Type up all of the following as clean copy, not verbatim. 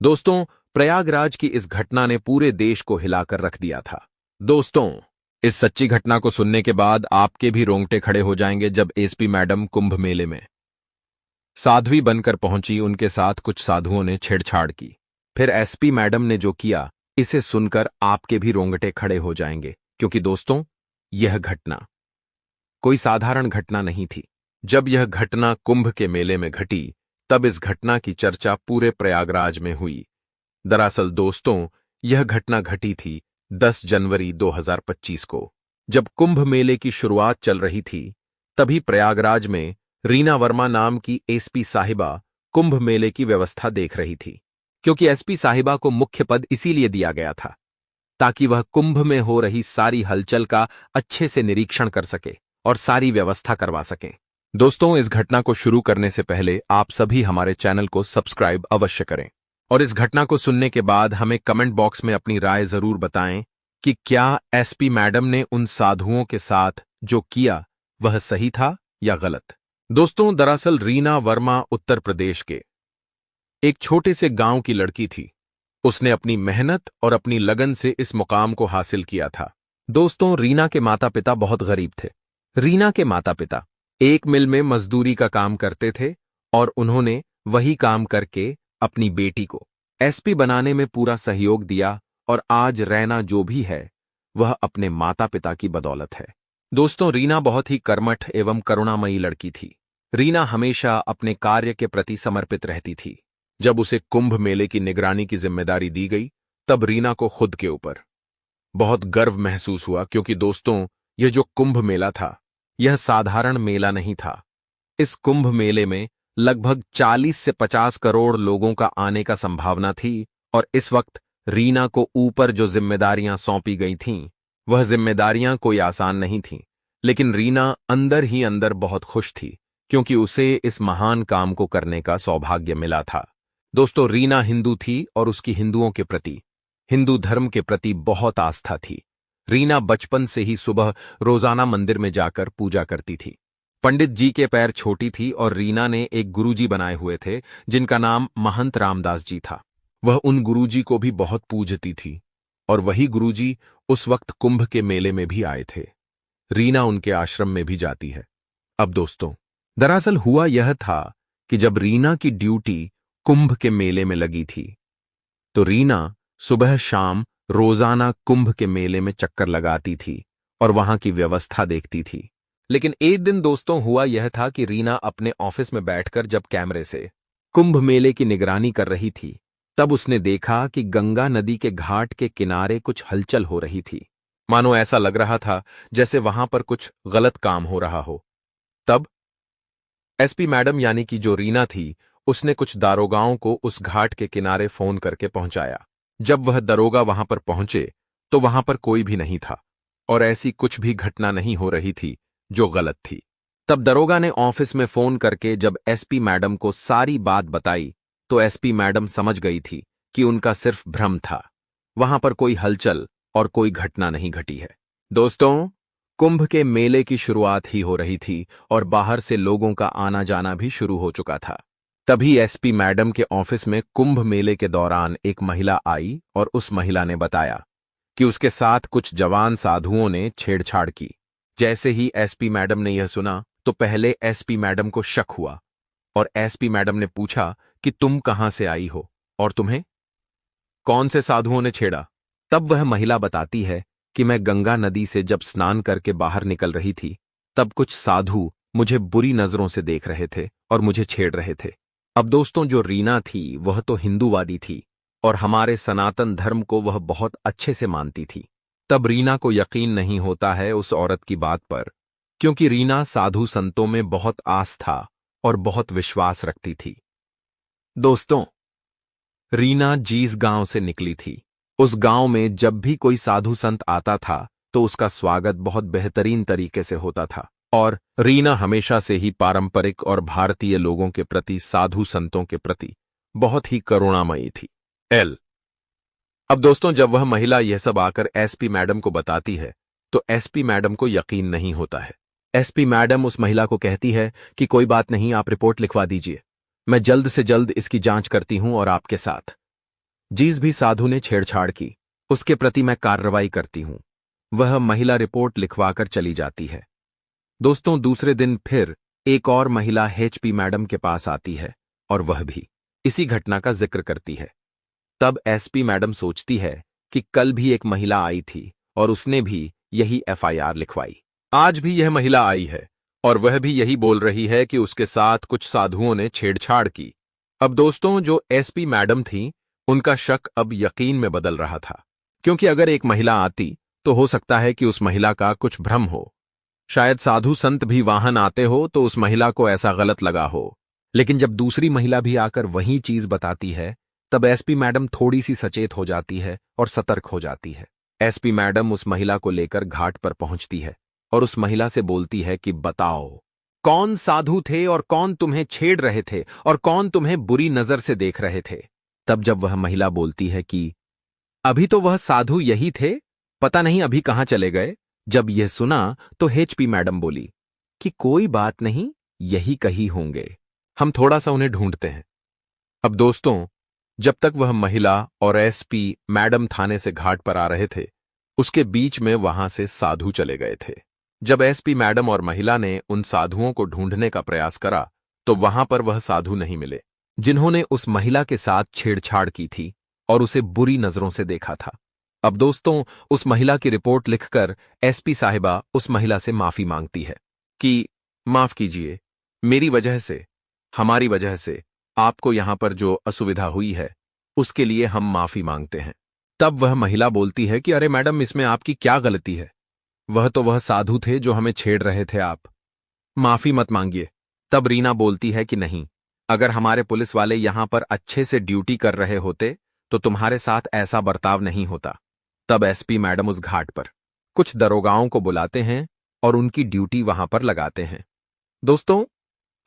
दोस्तों, प्रयागराज की इस घटना ने पूरे देश को हिलाकर रख दिया था। दोस्तों, इस सच्ची घटना को सुनने के बाद आपके भी रोंगटे खड़े हो जाएंगे जब एसपी मैडम कुंभ मेले में साध्वी बनकर पहुंची। उनके साथ कुछ साधुओं ने छेड़छाड़ की। फिर एसपी मैडम ने जो किया, इसे सुनकर आपके भी रोंगटे खड़े हो जाएंगे, क्योंकि दोस्तों, यह घटना कोई साधारण घटना नहीं थी। जब यह घटना कुंभ के मेले में घटी, तब इस घटना की चर्चा पूरे प्रयागराज में हुई। दरअसल दोस्तों, यह घटना घटी थी 10 जनवरी 2025 को। जब कुंभ मेले की शुरुआत चल रही थी, तभी प्रयागराज में रीना वर्मा नाम की एसपी साहिबा कुंभ मेले की व्यवस्था देख रही थी। क्योंकि एसपी साहिबा को मुख्य पद इसीलिए दिया गया था ताकि वह कुंभ में हो रही सारी हलचल का अच्छे से निरीक्षण कर सके और सारी व्यवस्था करवा सकें। दोस्तों, इस घटना को शुरू करने से पहले आप सभी हमारे चैनल को सब्सक्राइब अवश्य करें और इस घटना को सुनने के बाद हमें कमेंट बॉक्स में अपनी राय जरूर बताएं कि क्या एसपी मैडम ने उन साधुओं के साथ जो किया वह सही था या गलत। दोस्तों, दरअसल रीना वर्मा उत्तर प्रदेश के एक छोटे से गांव की लड़की थी। उसने अपनी मेहनत और अपनी लगन से इस मुकाम को हासिल किया था। दोस्तों, रीना के माता पिता बहुत गरीब थे। रीना के माता पिता एक मिल में मजदूरी का काम करते थे और उन्होंने वही काम करके अपनी बेटी को एसपी बनाने में पूरा सहयोग दिया और आज रैना जो भी है वह अपने माता पिता की बदौलत है। दोस्तों, रीना बहुत ही कर्मठ एवं करुणामयी लड़की थी। रीना हमेशा अपने कार्य के प्रति समर्पित रहती थी। जब उसे कुंभ मेले की निगरानी की जिम्मेदारी दी गई, तब रीना को खुद के ऊपर बहुत गर्व महसूस हुआ, क्योंकि दोस्तों, यह जो कुंभ मेला था, यह साधारण मेला नहीं था। इस कुंभ मेले में लगभग 40 से 50 करोड़ लोगों का आने का संभावना थी और इस वक्त रीना को ऊपर जो जिम्मेदारियां सौंपी गई थीं, वह जिम्मेदारियां कोई आसान नहीं थीं। लेकिन रीना अंदर ही अंदर बहुत खुश थी, क्योंकि उसे इस महान काम को करने का सौभाग्य मिला था। दोस्तों, रीना हिंदू थी और उसकी हिंदुओं के प्रति, हिंदू धर्म के प्रति बहुत आस्था थी। रीना बचपन से ही सुबह रोजाना मंदिर में जाकर पूजा करती थी। पंडित जी के पैर छोटी थी और रीना ने एक गुरुजी बनाए हुए थे जिनका नाम महंत रामदास जी था। वह उन गुरुजी को भी बहुत पूजती थी और वही गुरुजी उस वक्त कुंभ के मेले में भी आए थे। रीना उनके आश्रम में भी जाती है। अब दोस्तों, दरअसल हुआ यह था कि जब रीना की ड्यूटी कुंभ के मेले में लगी थी, तो रीना सुबह शाम रोजाना कुंभ के मेले में चक्कर लगाती थी और वहां की व्यवस्था देखती थी। लेकिन एक दिन दोस्तों हुआ यह था कि रीना अपने ऑफिस में बैठकर जब कैमरे से कुंभ मेले की निगरानी कर रही थी, तब उसने देखा कि गंगा नदी के घाट के किनारे कुछ हलचल हो रही थी। मानो ऐसा लग रहा था जैसे वहां पर कुछ गलत काम हो रहा हो। तब एसपी मैडम यानी कि जो रीना थी, उसने कुछ दारोगाओं को उस घाट के किनारे फोन करके पहुंचाया। जब वह दरोगा वहां पर पहुंचे, तो वहां पर कोई भी नहीं था और ऐसी कुछ भी घटना नहीं हो रही थी जो गलत थी। तब दरोगा ने ऑफिस में फोन करके जब एसपी मैडम को सारी बात बताई, तो एसपी मैडम समझ गई थी कि उनका सिर्फ भ्रम था। वहां पर कोई हलचल और कोई घटना नहीं घटी है। दोस्तों, कुंभ के मेले की शुरुआत ही हो रही थी और बाहर से लोगों का आना जाना भी शुरू हो चुका था। तभी एसपी मैडम के ऑफिस में कुंभ मेले के दौरान एक महिला आई और उस महिला ने बताया कि उसके साथ कुछ जवान साधुओं ने छेड़छाड़ की। जैसे ही एसपी मैडम ने यह सुना, तो पहले एसपी मैडम को शक हुआ और एसपी मैडम ने पूछा कि तुम कहां से आई हो और तुम्हें कौन से साधुओं ने छेड़ा। तब वह महिला बताती है कि मैं गंगा नदी से जब स्नान करके बाहर निकल रही थी, तब कुछ साधु मुझे बुरी नजरों से देख रहे थे और मुझे छेड़ रहे थे। अब दोस्तों, जो रीना थी वह तो हिंदूवादी थी और हमारे सनातन धर्म को वह बहुत अच्छे से मानती थी। तब रीना को यकीन नहीं होता है उस औरत की बात पर, क्योंकि रीना साधु संतों में बहुत आस्था और बहुत विश्वास रखती थी। दोस्तों, रीना जिस गांव से निकली थी, उस गांव में जब भी कोई साधु संत आता था तो उसका स्वागत बहुत बेहतरीन तरीके से होता था और रीना हमेशा से ही पारंपरिक और भारतीय लोगों के प्रति, साधु संतों के प्रति बहुत ही करुणामयी थी। अब दोस्तों, जब वह महिला यह सब आकर एसपी मैडम को बताती है, तो एसपी मैडम को यकीन नहीं होता है। एसपी मैडम उस महिला को कहती है कि कोई बात नहीं, आप रिपोर्ट लिखवा दीजिए, मैं जल्द से जल्द इसकी जांच करती हूं और आपके साथ जिस भी साधु ने छेड़छाड़ की उसके प्रति मैं कार्रवाई करती हूं। वह महिला रिपोर्ट लिखवाकर चली जाती है। दोस्तों, दूसरे दिन फिर एक और महिला एचपी मैडम के पास आती है और वह भी इसी घटना का जिक्र करती है। तब एसपी मैडम सोचती है कि कल भी एक महिला आई थी और उसने भी यही एफआईआर लिखवाई। आज भी यह महिला आई है और वह भी यही बोल रही है कि उसके साथ कुछ साधुओं ने छेड़छाड़ की। अब दोस्तों, जो एसपी मैडम थी उनका शक अब यकीन में बदल रहा था, क्योंकि अगर एक महिला आती तो हो सकता है कि उस महिला का कुछ भ्रम हो। शायद साधु संत भी वाहन आते हो तो उस महिला को ऐसा गलत लगा हो। लेकिन जब दूसरी महिला भी आकर वही चीज बताती है तब एसपी मैडम थोड़ी सी सचेत हो जाती है और सतर्क हो जाती है। एसपी मैडम उस महिला को लेकर घाट पर पहुंचती है और उस महिला से बोलती है कि बताओ, कौन साधु थे और कौन तुम्हें छेड़ रहे थे और कौन तुम्हें बुरी नजर से देख रहे थे। तब जब वह महिला बोलती है कि अभी तो वह साधु यही थे, पता नहीं अभी कहां चले गए। जब यह सुना तो एचपी मैडम बोली कि कोई बात नहीं, यही कहीं होंगे, हम थोड़ा सा उन्हें ढूंढते हैं। अब दोस्तों, जब तक वह महिला और एसपी मैडम थाने से घाट पर आ रहे थे, उसके बीच में वहां से साधु चले गए थे। जब एसपी मैडम और महिला ने उन साधुओं को ढूंढने का प्रयास करा तो वहां पर वह साधु नहीं मिले जिन्होंने उस महिला के साथ छेड़छाड़ की थी और उसे बुरी नजरों से देखा था। अब दोस्तों, उस महिला की रिपोर्ट लिखकर एसपी साहिबा उस महिला से माफी मांगती है कि माफ कीजिए, मेरी वजह से, हमारी वजह से आपको यहां पर जो असुविधा हुई है उसके लिए हम माफी मांगते हैं। तब वह महिला बोलती है कि अरे मैडम, इसमें आपकी क्या गलती है, वह साधु थे जो हमें छेड़ रहे थे, आप माफी मत मांगिए। तब रीना बोलती है कि नहीं, अगर हमारे पुलिस वाले यहां पर अच्छे से ड्यूटी कर रहे होते तो तुम्हारे साथ ऐसा बर्ताव नहीं होता। तब एसपी मैडम उस घाट पर कुछ दरोगाओं को बुलाते हैं और उनकी ड्यूटी वहां पर लगाते हैं। दोस्तों,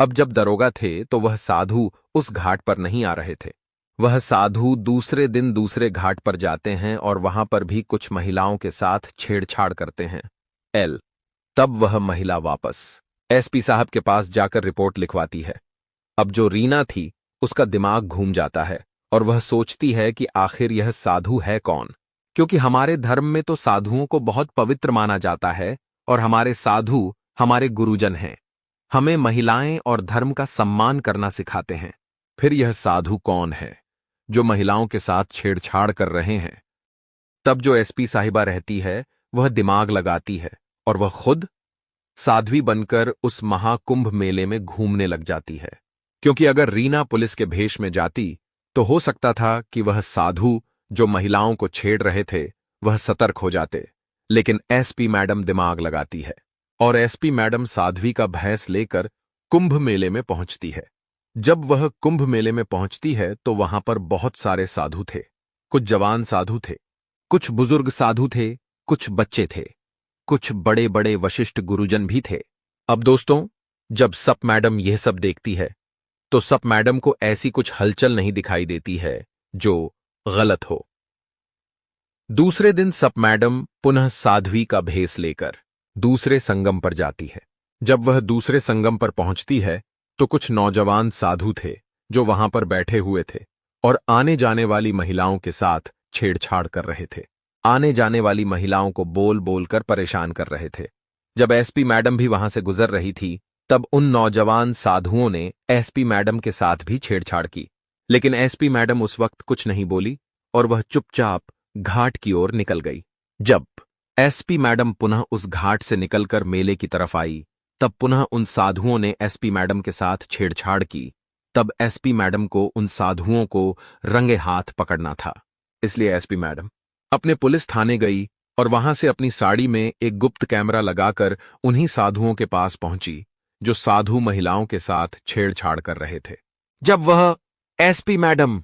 अब जब दरोगा थे तो वह साधु उस घाट पर नहीं आ रहे थे। वह साधु दूसरे दिन दूसरे घाट पर जाते हैं और वहां पर भी कुछ महिलाओं के साथ छेड़छाड़ करते हैं। तब वह महिला वापस एसपी साहब के पास जाकर रिपोर्ट लिखवाती है। अब जो रीना थी उसका दिमाग घूम जाता है और वह सोचती है कि आखिर यह साधु है कौन, क्योंकि हमारे धर्म में तो साधुओं को बहुत पवित्र माना जाता है और हमारे साधु हमारे गुरुजन हैं, हमें महिलाएं और धर्म का सम्मान करना सिखाते हैं। फिर यह साधु कौन है जो महिलाओं के साथ छेड़छाड़ कर रहे हैं? तब जो एसपी साहिबा रहती है वह दिमाग लगाती है और वह खुद साध्वी बनकर उस महाकुंभ मेले में घूमने लग जाती है, क्योंकि अगर रीना पुलिस के भेष में जाती तो हो सकता था कि वह साधु जो महिलाओं को छेड़ रहे थे वह सतर्क हो जाते। लेकिन एसपी मैडम दिमाग लगाती है और एसपी मैडम साध्वी का भैंस लेकर कुंभ मेले में पहुंचती है। जब वह कुंभ मेले में पहुंचती है तो वहां पर बहुत सारे साधु थे। कुछ जवान साधु थे, कुछ बुजुर्ग साधु थे, कुछ बच्चे थे, कुछ बड़े बड़े वशिष्ठ गुरुजन भी थे। अब दोस्तों, जब सप मैडम यह सब देखती है तो सप मैडम को ऐसी कुछ हलचल नहीं दिखाई देती है जो गलत हो। दूसरे दिन सप मैडम पुनः साध्वी का भेष लेकर दूसरे संगम पर जाती है। जब वह दूसरे संगम पर पहुंचती है तो कुछ नौजवान साधु थे जो वहां पर बैठे हुए थे और आने जाने वाली महिलाओं के साथ छेड़छाड़ कर रहे थे। आने जाने वाली महिलाओं को बोल बोलकर परेशान कर रहे थे। जब एसपी मैडम भी वहां से गुजर रही थी तब उन नौजवान साधुओं ने एसपी मैडम के साथ भी छेड़छाड़ की, लेकिन एसपी मैडम उस वक्त कुछ नहीं बोली और वह चुपचाप घाट की ओर निकल गई। जब एसपी मैडम पुनः उस घाट से निकलकर मेले की तरफ आई तब पुनः उन साधुओं ने एसपी मैडम के साथ छेड़छाड़ की। तब एसपी मैडम को उन साधुओं को रंगे हाथ पकड़ना था, इसलिए एसपी मैडम अपने पुलिस थाने गई और वहां से अपनी साड़ी में एक गुप्त कैमरा लगाकर उन्हीं साधुओं के पास पहुंची जो साधु महिलाओं के साथ छेड़छाड़ कर रहे थे। जब वह एसपी मैडम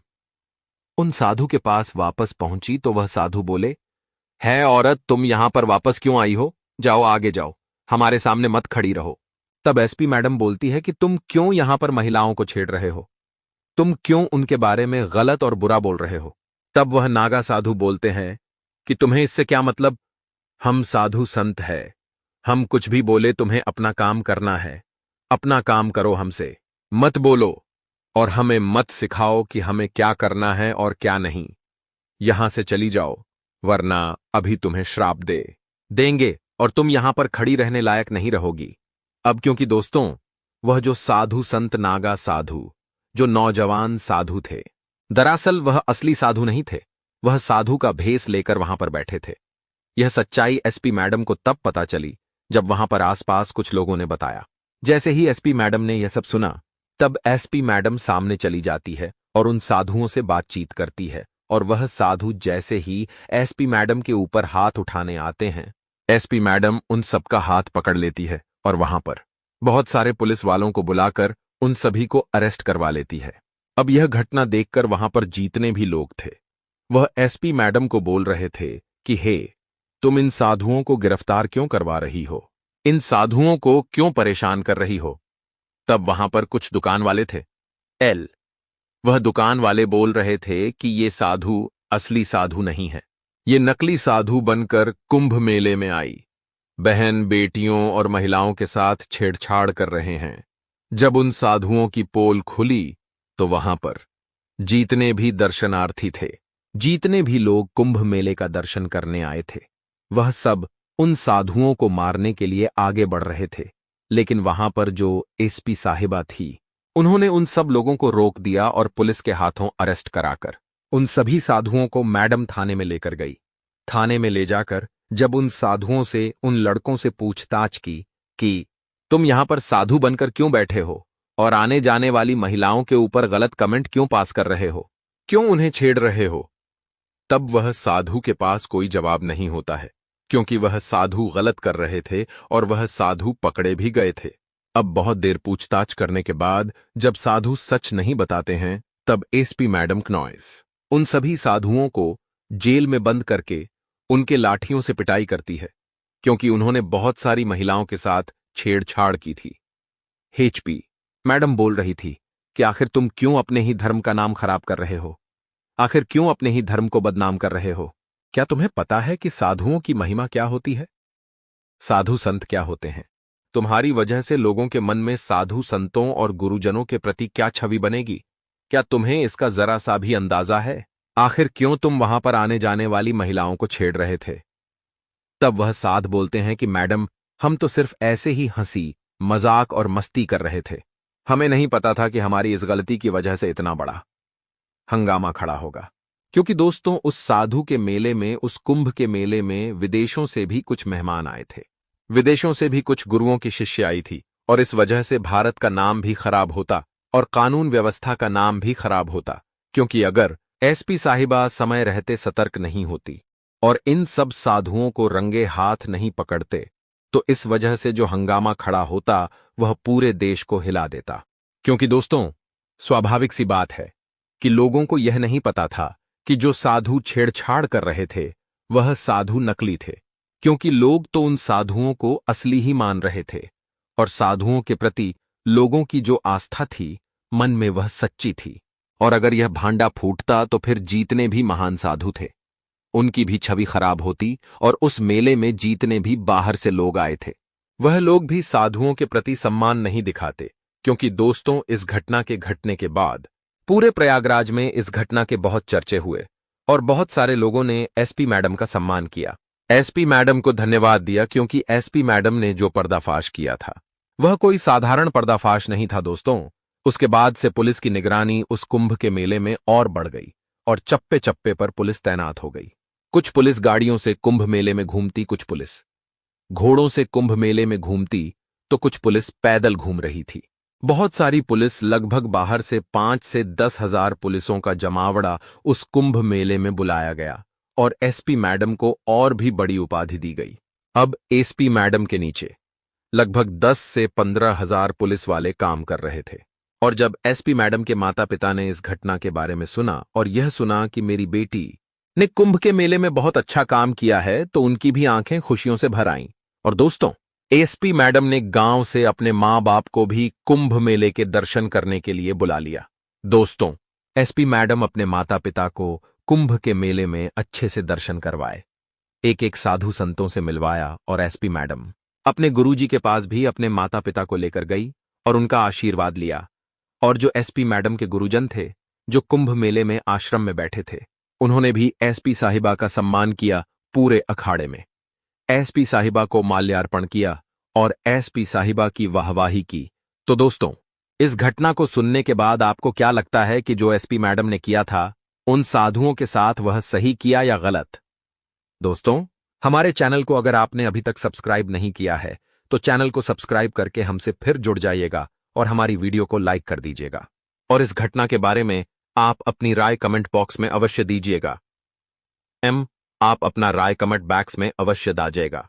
उन साधु के पास वापस पहुंची तो वह साधु बोले, है औरत, तुम यहां पर वापस क्यों आई हो? जाओ, आगे जाओ, हमारे सामने मत खड़ी रहो। तब एसपी मैडम बोलती है कि तुम क्यों यहां पर महिलाओं को छेड़ रहे हो? तुम क्यों उनके बारे में गलत और बुरा बोल रहे हो? तब वह नागा साधु बोलते हैं कि तुम्हें इससे क्या मतलब? हम साधु संत है, हम कुछ भी बोले तुम्हें अपना काम करना है, अपना काम करो, हमसे मत बोलो और हमें मत सिखाओ कि हमें क्या करना है और क्या नहीं। यहां से चली जाओ, वरना अभी तुम्हें श्राप देंगे और तुम यहां पर खड़ी रहने लायक नहीं रहोगी। अब क्योंकि दोस्तों, वह जो साधु संत नागा साधु, जो नौजवान साधु थे, दरअसल वह असली साधु नहीं थे, वह साधु का भेष लेकर वहां पर बैठे थे। यह सच्चाई एसपी मैडम को तब पता चली जब वहां पर आसपास कुछ लोगों ने बताया। जैसे ही एसपी मैडम ने यह सब सुना, तब एसपी मैडम सामने चली जाती है और उन साधुओं से बातचीत करती है, और वह साधु जैसे ही एसपी मैडम के ऊपर हाथ उठाने आते हैं, एसपी मैडम उन सबका हाथ पकड़ लेती है और वहां पर बहुत सारे पुलिस वालों को बुलाकर उन सभी को अरेस्ट करवा लेती है। अब यह घटना देखकर वहां पर जितने भी लोग थे, वह एसपी मैडम को बोल रहे थे कि हे, तुम इन साधुओं को गिरफ्तार क्यों करवा रही हो, इन साधुओं को क्यों परेशान कर रही हो। तब वहां पर कुछ दुकान वाले थे। वह दुकान वाले बोल रहे थे कि ये साधु असली साधु नहीं है, ये नकली साधु बनकर कुंभ मेले में आई बहन बेटियों और महिलाओं के साथ छेड़छाड़ कर रहे हैं। जब उन साधुओं की पोल खुली तो वहां पर जितने भी दर्शनार्थी थे, जितने भी लोग कुंभ मेले का दर्शन करने आए थे, वह सब उन साधुओं को मारने के लिए आगे बढ़ रहे थे। लेकिन वहां पर जो एसपी साहिबा थी, उन्होंने उन सब लोगों को रोक दिया और पुलिस के हाथों अरेस्ट कराकर उन सभी साधुओं को मैडम थाने में लेकर गई। थाने में ले जाकर जब उन साधुओं से, उन लड़कों से पूछताछ की कि तुम यहां पर साधु बनकर क्यों बैठे हो और आने जाने वाली महिलाओं के ऊपर गलत कमेंट क्यों पास कर रहे हो, क्यों उन्हें छेड़ रहे हो, तब वह साधु के पास कोई जवाब नहीं होता है, क्योंकि वह साधु गलत कर रहे थे और वह साधु पकड़े भी गए थे। अब बहुत देर पूछताछ करने के बाद जब साधु सच नहीं बताते हैं, तब एसपी मैडम क्नॉइस उन सभी साधुओं को जेल में बंद करके उनके लाठियों से पिटाई करती है, क्योंकि उन्होंने बहुत सारी महिलाओं के साथ छेड़छाड़ की थी। एचपी मैडम बोल रही थी कि आखिर तुम क्यों अपने ही धर्म का नाम खराब कर रहे हो, आखिर क्यों अपने ही धर्म को बदनाम कर रहे हो। क्या तुम्हें पता है कि साधुओं की महिमा क्या होती है, साधु संत क्या होते हैं। तुम्हारी वजह से लोगों के मन में साधु संतों और गुरुजनों के प्रति क्या छवि बनेगी, क्या तुम्हें इसका जरा सा भी अंदाजा है। आखिर क्यों तुम वहां पर आने जाने वाली महिलाओं को छेड़ रहे थे। तब वह साध बोलते हैं कि मैडम, हम तो सिर्फ ऐसे ही हंसी मजाक और मस्ती कर रहे थे, हमें नहीं पता था कि हमारी इस गलती की वजह से इतना बड़ा हंगामा खड़ा होगा। क्योंकि दोस्तों, उस साधु के मेले में, उस कुंभ के मेले में विदेशों से भी कुछ मेहमान आए थे, विदेशों से भी कुछ गुरुओं की शिष्य आई थी, और इस वजह से भारत का नाम भी खराब होता और कानून व्यवस्था का नाम भी खराब होता। क्योंकि अगर एसपी साहिबा समय रहते सतर्क नहीं होती और इन सब साधुओं को रंगे हाथ नहीं पकड़ते, तो इस वजह से जो हंगामा खड़ा होता वह पूरे देश को हिला देता। क्योंकि दोस्तों, स्वाभाविक सी बात है कि लोगों को यह नहीं पता था कि जो साधु छेड़छाड़ कर रहे थे वह साधु नकली थे, क्योंकि लोग तो उन साधुओं को असली ही मान रहे थे और साधुओं के प्रति लोगों की जो आस्था थी मन में वह सच्ची थी। और अगर यह भांडा फूटता तो फिर जितने भी महान साधु थे उनकी भी छवि खराब होती, और उस मेले में जितने भी बाहर से लोग आए थे वह लोग भी साधुओं के प्रति सम्मान नहीं दिखाते। क्योंकि दोस्तों, इस घटना के घटने के बाद पूरे प्रयागराज में इस घटना के बहुत चर्चे हुए और बहुत सारे लोगों ने एसपी मैडम का सम्मान किया, एसपी मैडम को धन्यवाद दिया, क्योंकि एसपी मैडम ने जो पर्दाफाश किया था वह कोई साधारण पर्दाफाश नहीं था दोस्तों। उसके बाद से पुलिस की निगरानी उस कुंभ के मेले में और बढ़ गई और चप्पे चप्पे पर पुलिस तैनात हो गई। कुछ पुलिस गाड़ियों से कुंभ मेले में घूमती, कुछ पुलिस घोड़ों से कुंभ मेले में घूमती, तो कुछ पुलिस पैदल घूम रही थी। बहुत सारी पुलिस, लगभग बाहर से 5 से 10 हजार पुलिसों का जमावड़ा उस कुंभ मेले में बुलाया गया और एसपी मैडम को और भी बड़ी उपाधि दी गई। अब एसपी मैडम के नीचे लगभग 10 से 15 हजार पुलिस वाले काम कर रहे थे। और जब एसपी मैडम के माता पिता ने इस घटना के बारे में सुना और यह सुना कि मेरी बेटी ने कुंभ के मेले में बहुत अच्छा काम किया है, तो उनकी भी आंखें खुशियों से भर आईं। और दोस्तों, एसपी मैडम ने गांव से अपने मां बाप को भी कुंभ मेले के दर्शन करने के लिए बुला लिया। दोस्तों, एसपी मैडम अपने माता पिता को कुंभ के मेले में अच्छे से दर्शन करवाए, एक एक साधु संतों से मिलवाया, और एसपी मैडम अपने गुरुजी के पास भी अपने माता पिता को लेकर गई और उनका आशीर्वाद लिया। और जो एसपी मैडम के गुरुजन थे, जो कुंभ मेले में आश्रम में बैठे थे, उन्होंने भी एसपी साहिबा का सम्मान किया पूरे अखाड़े में। एसपी साहिबा को माल्यार्पण किया और एसपी साहिबा की वाहवाही की। तो दोस्तों, इस घटना को सुनने के बाद आपको क्या लगता है कि जो एसपी मैडम ने किया था उन साधुओं के साथ, वह सही किया या गलत? दोस्तों, हमारे चैनल को अगर आपने अभी तक सब्सक्राइब नहीं किया है तो चैनल को सब्सक्राइब करके हमसे फिर जुड़ जाइएगा और हमारी वीडियो को लाइक कर दीजिएगा। और इस घटना के बारे में आप अपनी राय कमेंट बॉक्स में अवश्य दीजिएगा। आप अपना राय कमेंट बॉक्स में अवश्य दाजिएगा।